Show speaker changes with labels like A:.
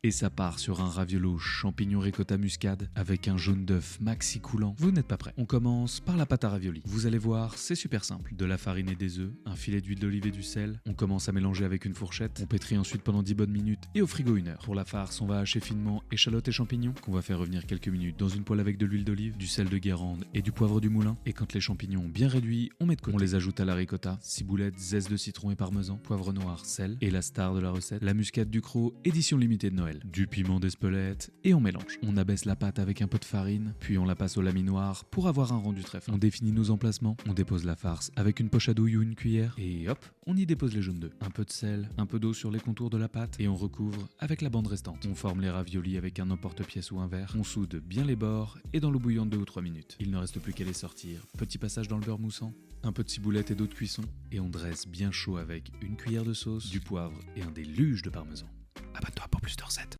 A: Et ça part sur un raviolo champignon ricotta muscade avec un jaune d'œuf maxi coulant. Vous n'êtes pas prêts. On commence par la pâte à ravioli. Vous allez voir, c'est super simple. De la farine et des œufs, un filet d'huile d'olive et du sel. On commence à mélanger avec une fourchette. On pétrit ensuite pendant 10 bonnes minutes et au frigo 1 heure. Pour la farce, on va hacher finement échalotes et champignons qu'on va faire revenir quelques minutes dans une poêle avec de l'huile d'olive, du sel de Guérande et du poivre du moulin. Et quand les champignons ont bien réduits, on met de côté. On les ajoute à la ricotta, ciboulette, zeste de citron et parmesan, poivre noir, sel et la star de la recette, la muscade Ducros, édition limitée de Noël. Du piment d'Espelette et on mélange. On abaisse la pâte avec un peu de farine, puis on la passe au laminoir pour avoir un rendu très fin. On définit nos emplacements, on dépose la farce avec une poche à douille ou une cuillère et hop, on y dépose les jaunes d'œufs. Un peu de sel, un peu d'eau sur les contours de la pâte et on recouvre avec la bande restante. On forme les raviolis avec un emporte-pièce ou un verre, on soude bien les bords et dans l'eau bouillante 2 ou 3 minutes. Il ne reste plus qu'à les sortir. Petit passage dans le beurre moussant, un peu de ciboulette et d'eau de cuisson et on dresse bien chaud avec une cuillère de sauce, du poivre et un déluge de parmesan. Abonne-toi pour plus de recettes.